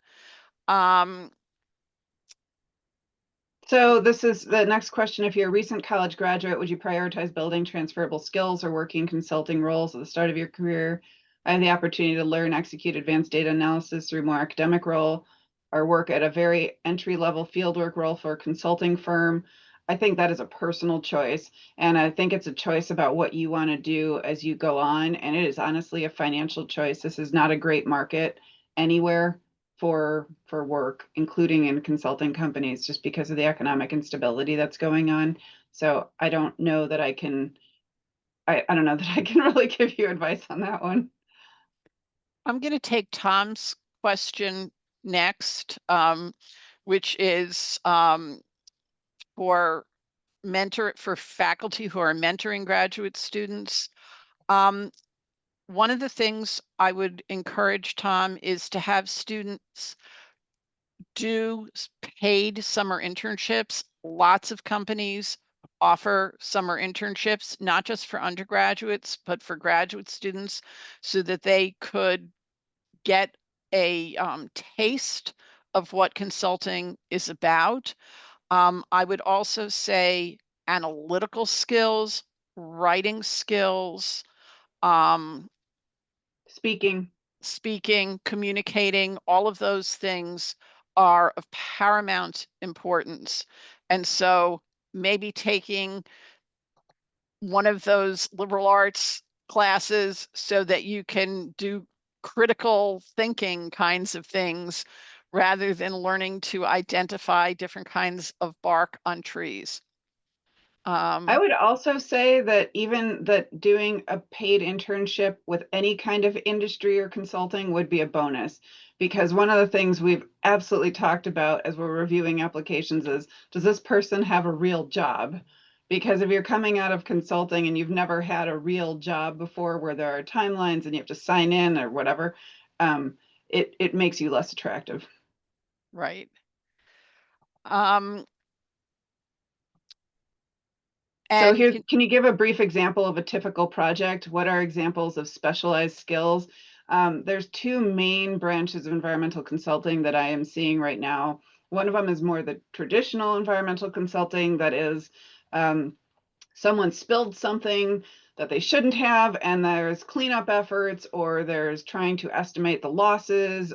So this is the next question. If you're a recent college graduate, would you prioritize building transferable skills or working consulting roles at the start of your career? I have the opportunity to learn, execute advanced data analysis through more academic role or work at a very entry-level fieldwork role for a consulting firm. I think that is a personal choice. And I think it's a choice about what you want to do as you go on. And it is honestly a financial choice. This is not a great market anywhere for work, including in consulting companies, just because of the economic instability that's going on. So I don't know that I can I don't know that I can really give you advice on that one. I'm going to take Tom's question next, which is for faculty who are mentoring graduate students. One of the things I would encourage, Tom, is to have students do paid summer internships. Lots of companies offer summer internships, not just for undergraduates, but for graduate students, so that they could get a taste of what consulting is about. I would also say analytical skills, writing skills, Speaking. speaking, communicating, all of those things are of paramount importance. And so maybe taking one of those liberal arts classes so that you can do critical thinking kinds of things rather than learning to identify different kinds of bark on trees. I would also say that even that doing a paid internship with any kind of industry or consulting would be a bonus, because one of the things we've absolutely talked about as we're reviewing applications is, does this person have a real job? Because if you're coming out of consulting and you've never had a real job before where there are timelines and you have to sign in or whatever, it makes you less attractive. Right. So And here, can you give a brief example of a typical project? What are examples of specialized skills? There's two main branches of environmental consulting that I am seeing right now. One of them is more the traditional environmental consulting, that is, someone spilled something that they shouldn't have, and there's cleanup efforts, or there's trying to estimate the losses,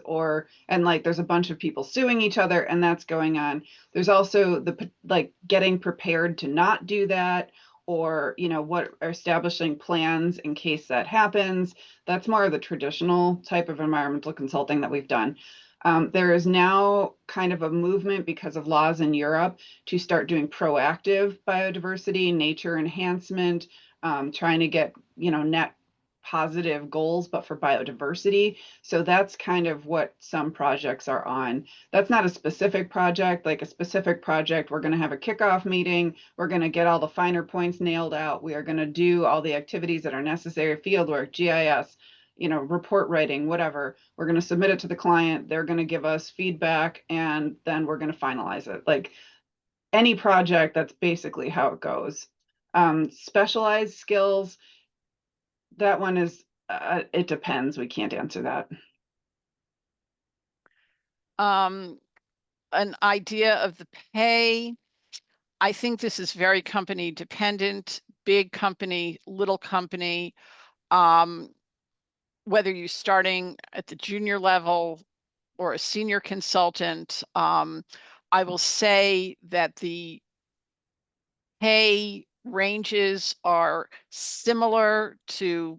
and like there's a bunch of people suing each other, and that's going on. There's also the like getting prepared to not do that, or what are establishing plans in case that happens. That's more of the traditional type of environmental consulting that we've done. There is now kind of a movement because of laws in Europe to start doing proactive biodiversity, nature enhancement, trying to get, net positive goals, but for biodiversity. So that's kind of what some projects are on. That's not a specific project. Like a specific project, we're going to have a kickoff meeting. We're going to get all the finer points nailed out. We are going to do all the activities that are necessary, fieldwork, GIS, report writing, whatever. We're going to submit it to the client. They're going to give us feedback, and then we're going to finalize it. Like any project, that's basically how it goes. Specialized skills, that one is, it depends. We can't answer that. an idea of the pay. I think this is very company dependent, big company, little company. Whether you're starting at the junior level or a senior consultant, I will say that the pay ranges are similar to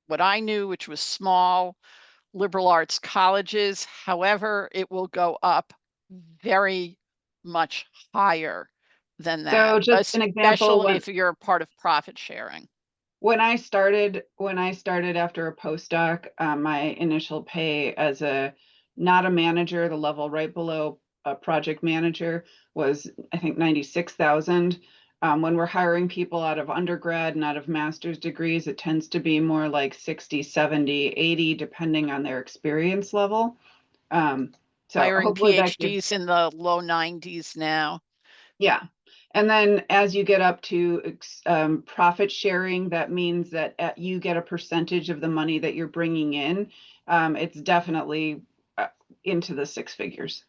what I knew, which was small liberal arts colleges. However, it will go up very much higher than that, So just an example, especially if you're a part of profit sharing. when I started after a postdoc, my initial pay as not a manager, the level right below a project manager was, I think, 96,000. When we're hiring people out of undergrad and out of master's degrees, it tends to be more like 60, 70, 80, depending on their experience level. So Hiring hopefully that gives, PhDs in the low 90s now. yeah. And then as you get up to profit sharing, that means that you get a percentage of the money that you're bringing in. It's definitely into the six figures.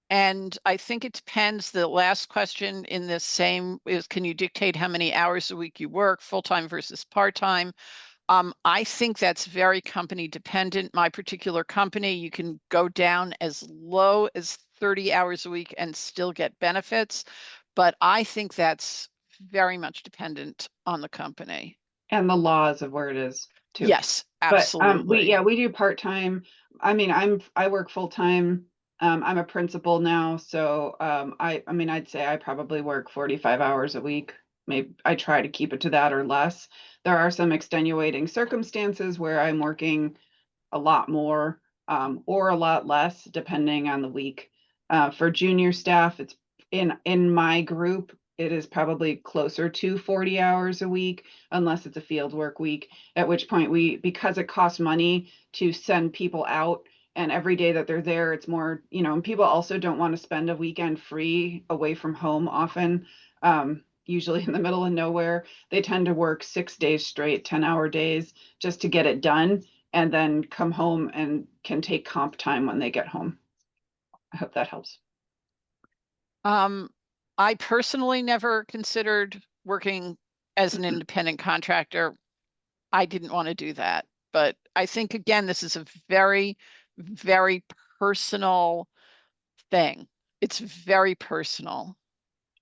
And I think it depends. The last question in this same is, can you dictate how many hours a week you work, full-time versus part-time? I think that's very company dependent. My particular company, you can go down as low as 30 hours a week and still get benefits. But I think that's very much dependent on the company. And the laws of where it is too. Yes, But absolutely. we do part-time. I mean, I work full-time. I'm a principal now, so I mean, I'd say I probably work 45 hours a week. Maybe I try to keep it to that or less. There are some extenuating circumstances where I'm working a lot more or a lot less, depending on the week. For junior staff, it's in my group, it is probably closer to 40 hours a week, unless it's a field work week, at which point because it costs money to send people out, and every day that they're there, it's more, and people also don't want to spend a weekend free away from home often, usually in the middle of nowhere. They tend to work 6 days straight, 10-hour days, just to get it done, and then come home and can take comp time when they get home. I hope that helps. I personally never considered working as an independent contractor. I didn't want to do that. But I think, again, this is a very, very personal thing. It's very personal.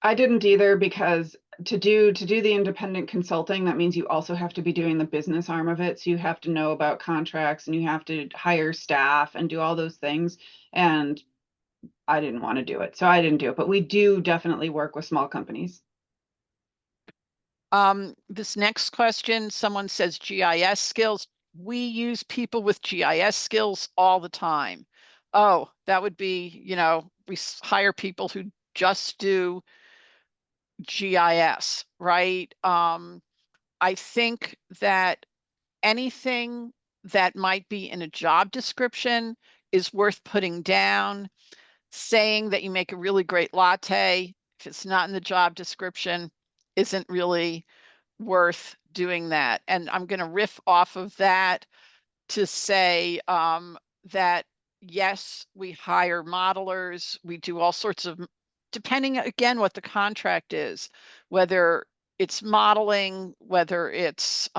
I didn't either, because to do the independent consulting, that means you also have to be doing the business arm of it. So you have to know about contracts and you have to hire staff and do all those things. And I didn't want to do it, so I didn't do it. But we do definitely work with small companies. This next question, someone says GIS skills. We use people with GIS skills all the time. Oh, that would be, we hire people who just do GIS, right? I think that anything that might be in a job description is worth putting down. Saying that you make a really great latte, if it's not in the job description, isn't really worth doing that. And I'm going to riff off of that to say that, yes, we hire modelers. We do all sorts of, depending again what the contract is, whether it's modeling, whether it's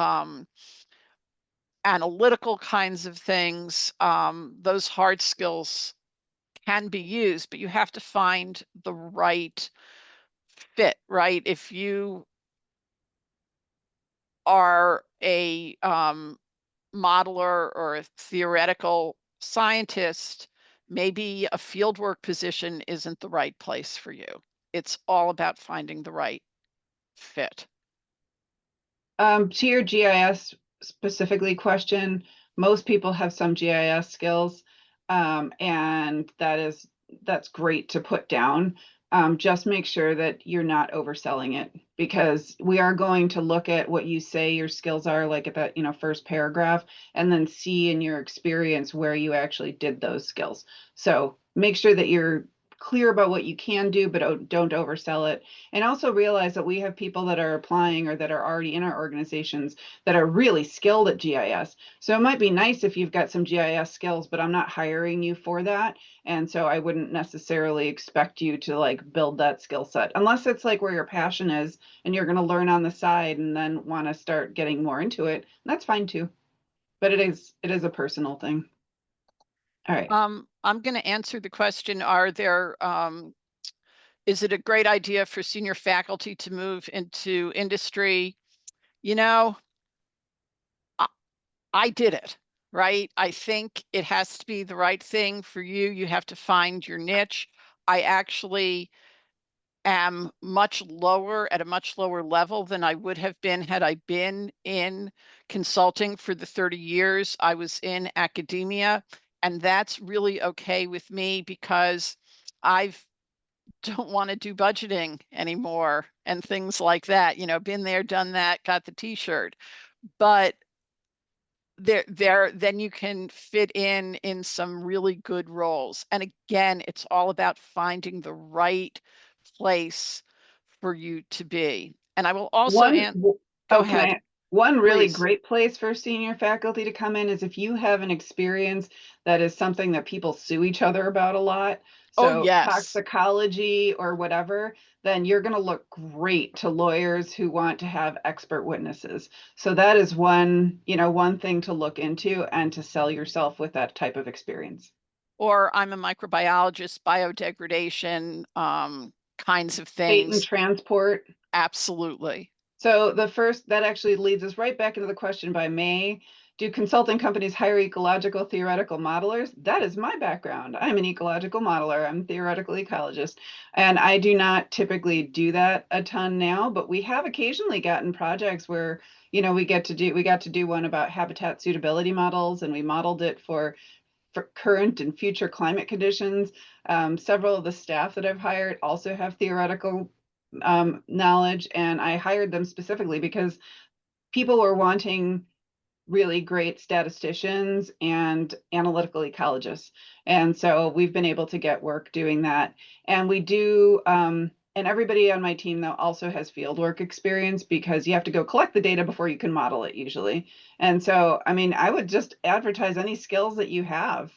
analytical kinds of things, those hard skills can be used, but you have to find the right fit, right? If you are a modeler or a theoretical scientist, maybe a fieldwork position isn't the right place for you. It's all about finding the right fit. To your GIS specifically question, most people have some GIS skills, and that's great to put down. Just make sure that you're not overselling it, because we are going to look at what you say your skills are, like at that, first paragraph, and then see in your experience where you actually did those skills. So make sure that you're clear about what you can do, but don't oversell it. And also realize that we have people that are applying or that are already in our organizations that are really skilled at GIS. So it might be nice if you've got some GIS skills, but I'm not hiring you for that. And so I wouldn't necessarily expect you to like build that skill set, unless it's like where your passion is and you're going to learn on the side and then want to start getting more into it. That's fine too. But it is a personal thing. All right. I'm going to answer the question, are there Is it a great idea for senior faculty to move into industry? You know, I did it, right? I think it has to be the right thing for you. You have to find your niche. I actually am much lower at a much lower level than I would have been had I been in consulting for the 30 years I was in academia. And that's really okay with me because I've don't want to do budgeting anymore and things like that. You know, been there, done that, got the t-shirt. But then you can fit in some really good roles. And again, it's all about finding the right place for you to be. And I will also go Can ahead, I? One really please. great place for senior faculty to come in is if you have an experience that is something that people sue each other about a lot. Oh, So yes. toxicology or whatever, then you're going to look great to lawyers who want to have expert witnesses. So that is one thing to look into and to sell yourself with that type of experience. Or I'm a microbiologist, biodegradation, kinds of Fate and things. transport. Absolutely. So that actually leads us right back into the question by May. Do consulting companies hire ecological theoretical modelers? That is my background. I'm an ecological modeler. I'm a theoretical ecologist. And I do not typically do that a ton now, but we have occasionally gotten projects where, we got to do one about habitat suitability models, and we modeled it for current and future climate conditions. Several of the staff that I've hired also have theoretical knowledge, and I hired them specifically because people were wanting really great statisticians and analytical ecologists. And so we've been able to get work doing that. And we do, and everybody on my team, though, also has fieldwork experience because you have to go collect the data before you can model it usually. And so, I mean, I would just advertise any skills that you have.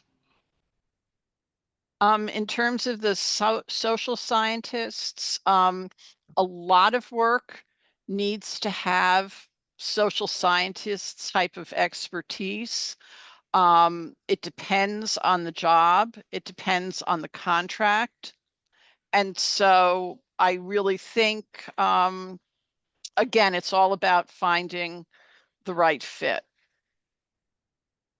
In terms of the social scientists, a lot of work needs to have social scientists type of expertise. It depends on the job. It depends on the contract. And so I really think, again, it's all about finding the right fit.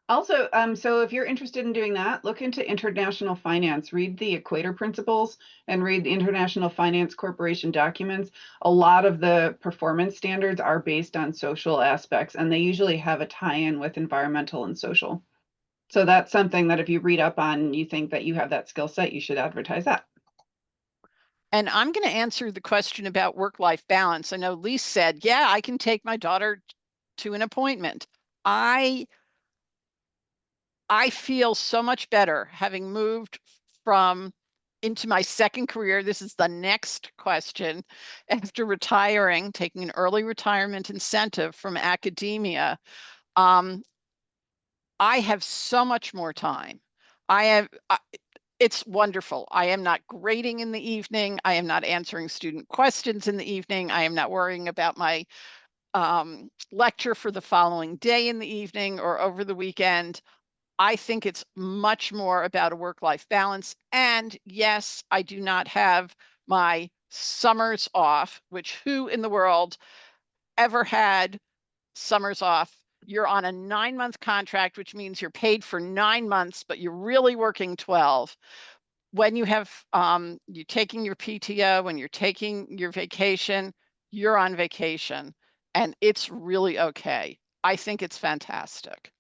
Also, so if you're interested in doing that, look into international finance, read the Equator Principles and read the International Finance Corporation documents. A lot of the performance standards are based on social aspects, and they usually have a tie-in with environmental and social. So that's something that if you read up on and you think that you have that skill set, you should advertise that. And I'm going to answer the question about work-life balance. I know Lise said, yeah, I can take my daughter to an appointment. I feel so much better having moved from into my second career. This is the next question. After retiring, taking an early retirement incentive from academia, I have so much more time. It's wonderful. I am not grading in the evening. I am not answering student questions in the evening. I am not worrying about my lecture for the following day in the evening or over the weekend. I think it's much more about a work-life balance. And yes, I do not have my summers off, which who in the world ever had summers off? You're on a 9-month contract, which means you're paid for 9 months, but you're really working 12. When you have, you're taking your PTO, when you're taking your vacation, you're on vacation, and it's really okay. I think it's fantastic.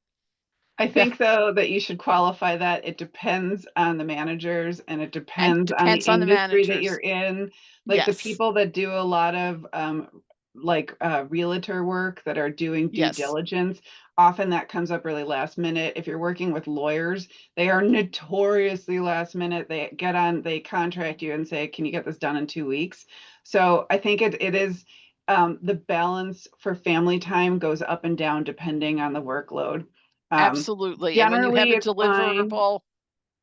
I think, though, that you should qualify that it depends on the managers and it And depends on the depends on the industry that managers. you're in. Like the Yes, people that do a lot of realtor work that are doing due yes, diligence, often that comes up really last minute. If you're working with lawyers, they are notoriously last minute. They contract you and say, can you get this done in 2 weeks? So I think it is the balance for family time goes up and down depending on the workload. absolutely. And when you have Generally, a it's fine. deliverable,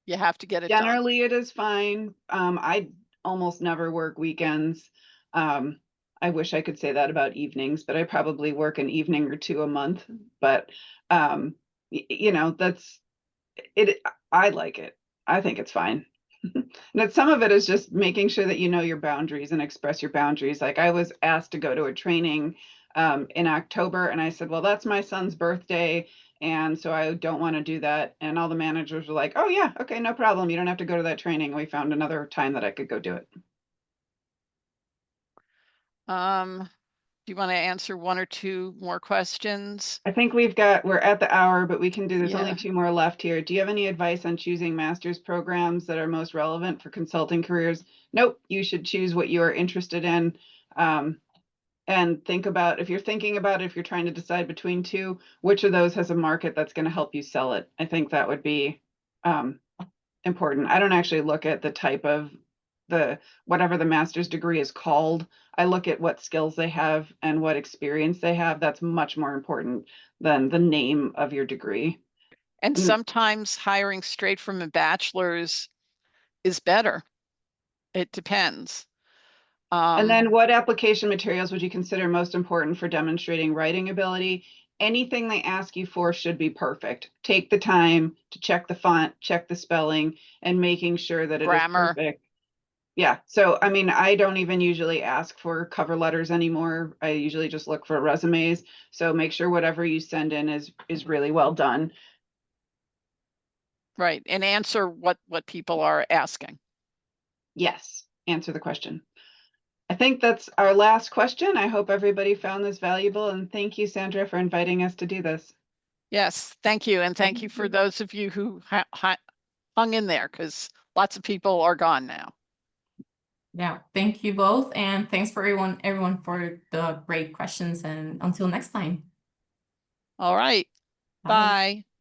you have to get it done. Generally, it is fine. I almost never work weekends. Um, I wish I could say that about evenings, but I probably work an evening or two a month. But that's it. I like it. I think it's fine. And some of it is just making sure that you know your boundaries and express your boundaries. Like I was asked to go to a training in October, and I said, well, that's my son's birthday, and so I don't want to do that. And all the managers were like, oh yeah, okay, no problem. You don't have to go to that training. We found another time that I could go do it. Do you want to answer one or two more questions? I think we're at the hour, but we can do, there's only Yeah. 2 more left here. Do you have any advice on choosing master's programs that are most relevant for consulting careers? Nope, you should choose what you are interested in. And think about, if you're thinking about it, if you're trying to decide between two, which of those has a market that's going to help you sell it? I think that would be important. I don't actually look at the type of whatever the master's degree is called. I look at what skills they have and what experience they have. That's much more important than the name of your degree. And sometimes hiring straight from a bachelor's is better. It depends. And then what application materials would you consider most important for demonstrating writing ability? Anything they ask you for should be perfect. Take the time to check the font, check the spelling, and making sure that it is Grammar. perfect. Yeah. So, I mean, I don't even usually ask for cover letters anymore. I usually just look for resumes. So make sure whatever you send in is really well done. Right. And answer what people are asking. Yes. Answer the question. I think that's our last question. I hope everybody found this valuable, and thank you, Sandra, for inviting us to do this. Yes, thank you. And thank you for those of you who hung in there, because lots of people are gone now. Yeah, thank you both. And thanks for everyone for the great questions. And until next time. All right. Bye. Bye.